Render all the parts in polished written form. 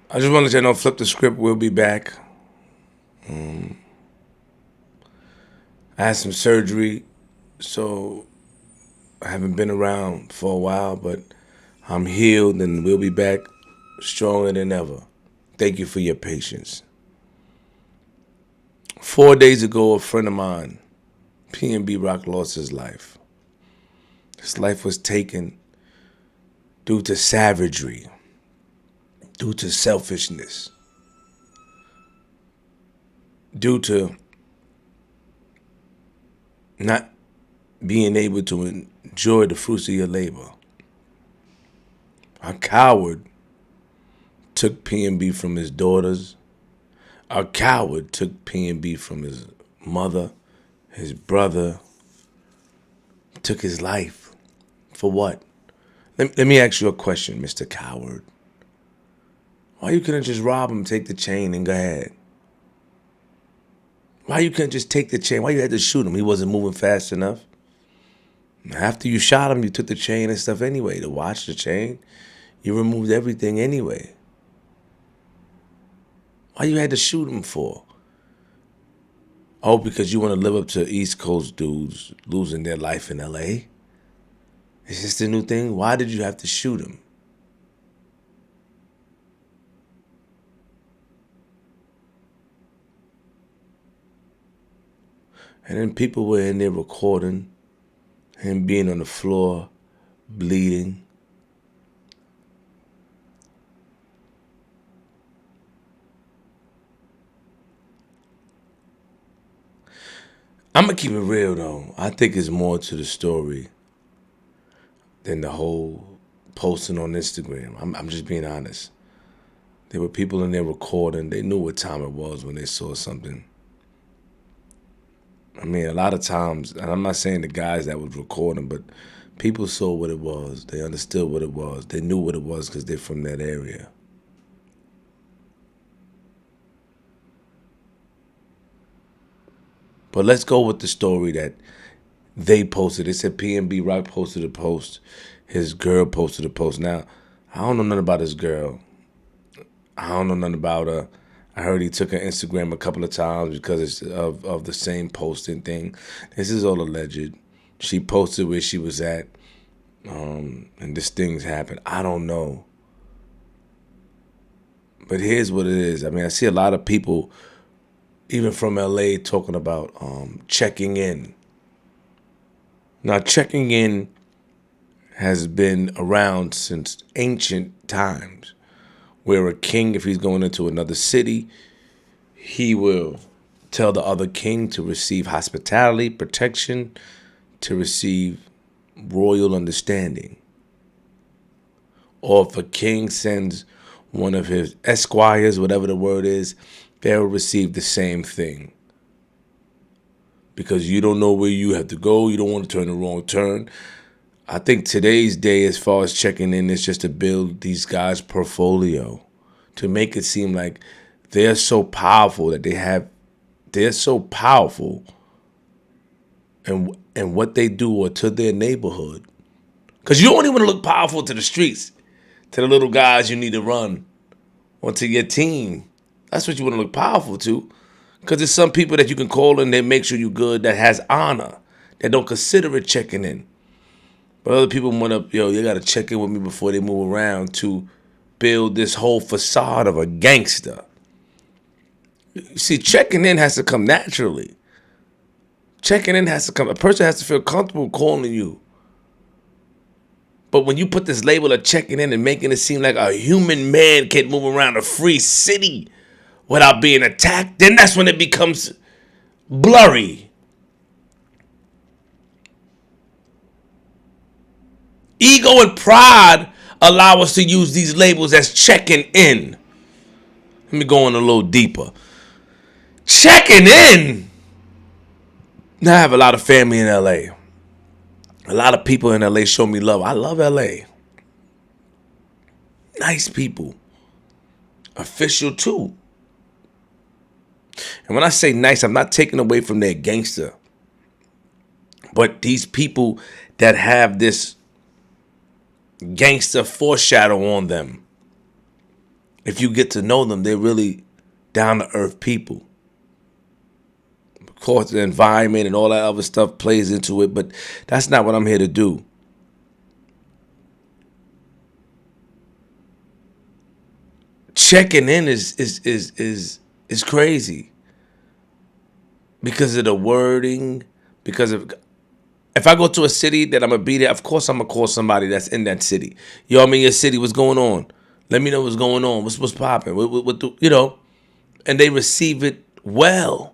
I just want to let you know, Flip the Script will be back. I had some surgery, so I haven't been around for a while, but I'm healed and we'll be back stronger than ever. Thank you for your patience. 4 days ago, a friend of mine, PNB Rock, lost his life. His life was taken due to savagery, due to selfishness, due to not being able to enjoy the fruits of your labor. A coward took PNB from his daughters. A coward took PNB from his mother, his brother, took his life. For what? Let me ask you a question, Mr. Coward. Why you couldn't just rob him, take the chain, and go ahead? Why you couldn't just take the chain? Why you had to shoot him? He wasn't moving fast enough. After you shot him, you took the chain and stuff anyway. To watch the chain, you removed everything anyway. Why you had to shoot him for? Oh, because you want to live up to East Coast dudes losing their life in LA? Is this the new thing? Why did you have to shoot him? And then people were in there recording him being on the floor, bleeding. I'm going to keep it real, though. I think it's more to the story than the whole posting on Instagram. I'm just being honest. There were people in there recording. They knew what time it was when they saw something. I mean, a lot of times, and I'm not saying the guys that was recording, but people saw what it was. They understood what it was. They knew what it was because they're from that area. But let's go with the story that they posted. They said PNB Rock posted a post. His girl posted a post. Now, I don't know nothing about his girl. I don't know nothing about her. I heard he took her Instagram a couple of times because it's of the same posting thing. This is all alleged. She posted where she was at, and this thing's happened. I don't know. But here's what it is. I mean, I see a lot of people, even from LA, talking about checking in. Now, checking in has been around since ancient times, where a king, if he's going into another city, he will tell the other king to receive hospitality, protection, to receive royal understanding. Or if a king sends one of his esquires, whatever the word is, they'll receive the same thing. Because you don't know where you have to go, you don't want to turn the wrong turn. I think today's day, as far as checking in, is just to build these guys' portfolio, to make it seem like they're so powerful that they're so powerful and what they do or to their neighborhood. Because you don't even want to look powerful to the streets, to the little guys you need to run, or to your team. That's what you want to look powerful to. Because there's some people that you can call and they make sure you're good, that has honor, that don't consider it checking in. But other people want to, you got to check in with me before they move around to build this whole facade of a gangster. You see, checking in has to come naturally. Checking in has to come. A person has to feel comfortable calling you. But when you put this label of checking in and making it seem like a human man can move around a free city without being attacked, then that's when it becomes blurry. Ego and pride allow us to use these labels as checking in. Let me go in a little deeper. Checking in. Now I have a lot of family in LA. A lot of people in LA show me love. I love LA. Nice people. Official too. And when I say nice, I'm not taking away from their gangster. But these people that have this gangster foreshadow on them. If you get to know them, they're really down to earth people. Of course, the environment and all that other stuff plays into it, but that's not what I'm here to do. Checking in is crazy because of the wording. Because of if I go to a city that I'm gonna be there, of course I'm gonna call somebody that's in that city. Yo, I'm in your city. What's going on? Let me know what's going on. What's popping? And they receive it well.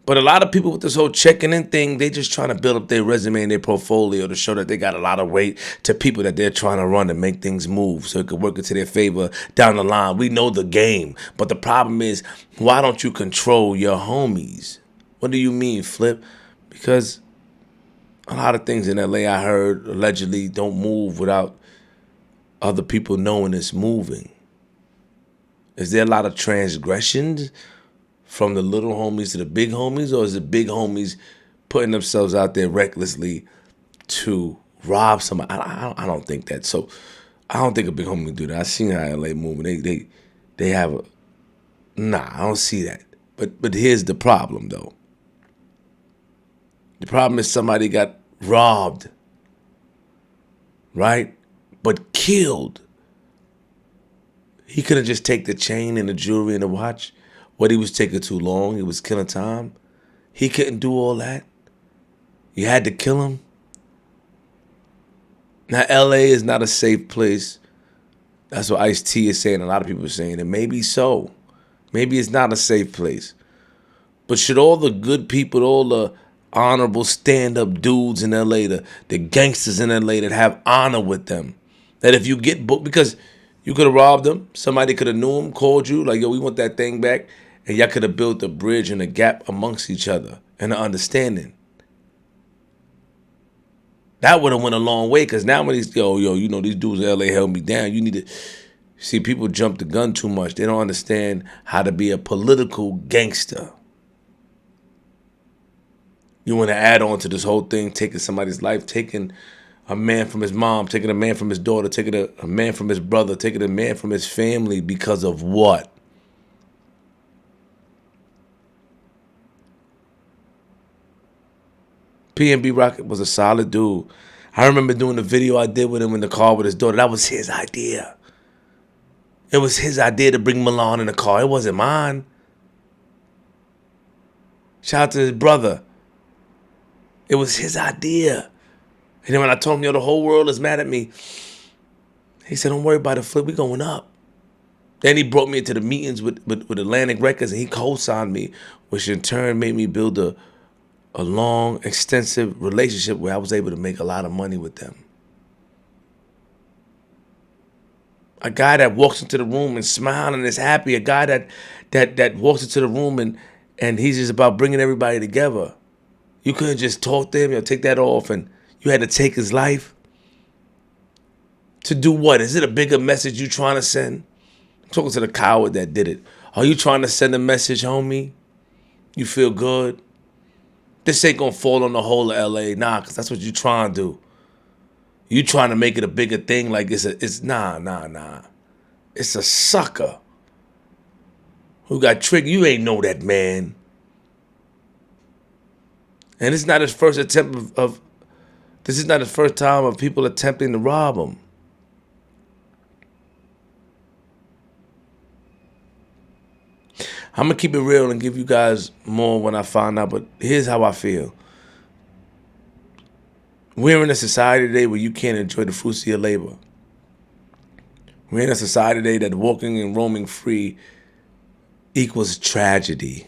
But a lot of people with this whole checking in thing, they just trying to build up their resume and their portfolio to show that they got a lot of weight to people that they're trying to run and make things move so it could work into their favor down the line. We know the game. But the problem is, why don't you control your homies? What do you mean, Flip? Because a lot of things in LA I heard allegedly don't move without other people knowing it's moving. Is there a lot of transgressions from the little homies to the big homies, or is the big homies putting themselves out there recklessly to rob somebody? I don't think that. So I don't think a big homie would do that. I seen how LA moving. They have a I don't see that. But here's the problem though. The problem is somebody got robbed, right? But killed. He couldn't just take the chain and the jewelry and the watch. What, he was taking too long? He was killing time? He couldn't do all that? You had to kill him? Now, LA is not a safe place. That's what Ice-T is saying. A lot of people are saying it. Maybe so. Maybe it's not a safe place. But should all the good people, all the honorable stand-up dudes in LA, the gangsters in LA that have honor with them, that if you get booked, because you could have robbed them, somebody could have knew him, called you, like, yo, we want that thing back, and y'all could have built a bridge and a gap amongst each other and an understanding. That would have went a long way, because now when these, these dudes in LA held me down, you need to see people jump the gun too much. They don't understand how to be a political gangster. You want to add on to this whole thing, taking somebody's life, taking a man from his mom, taking a man from his daughter, taking a man from his brother, taking a man from his family because of what? PNB Rock was a solid dude. I remember doing the video I did with him in the car with his daughter. That was his idea. It was his idea to bring Milan in the car. It wasn't mine. Shout out to his brother. It was his idea. And then when I told him, the whole world is mad at me, he said, don't worry about it, Flip, we going up. Then he brought me into the meetings with Atlantic Records, and he co-signed me, which in turn made me build a long, extensive relationship where I was able to make a lot of money with them. A guy that walks into the room and smiles and is happy. A guy that walks into the room and he's just about bringing everybody together. You couldn't just talk to him, take that off, and you had to take his life. To do what? Is it a bigger message you trying to send? I'm talking to the coward that did it. Are you trying to send a message, homie? You feel good? This ain't gonna fall on the whole of LA. Nah, because that's what you trying to do. You trying to make it a bigger thing like it's nah. It's a sucker who got tricked. You ain't know that man. And it's not his first attempt this is not his first time of people attempting to rob him. I'm going to keep it real and give you guys more when I find out, but here's how I feel. We're in a society today where you can't enjoy the fruits of your labor. We're in a society today that walking and roaming free equals tragedy.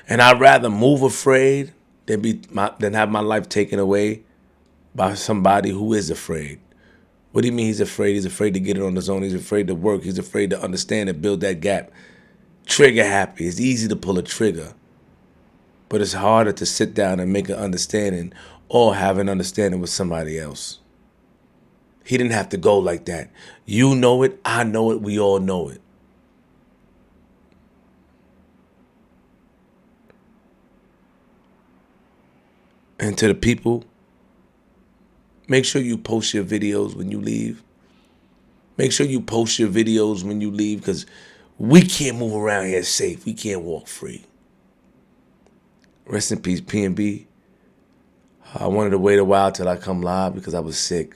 And I'd rather move afraid than have my life taken away by somebody who is afraid. What do you mean he's afraid? He's afraid to get it on his own. He's afraid to work. He's afraid to understand and build that gap. Trigger happy. It's easy to pull a trigger. But it's harder to sit down and make an understanding or have an understanding with somebody else. He didn't have to go like that. You know it. I know it. We all know it. And to the people, make sure you post your videos when you leave. Make sure you post your videos when you leave, because we can't move around here safe. We can't walk free. Rest in peace, P&B. I wanted to wait a while till I come live because I was sick.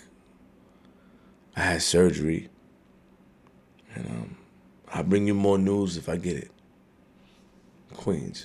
I had surgery. And I'll bring you more news if I get it. Queens.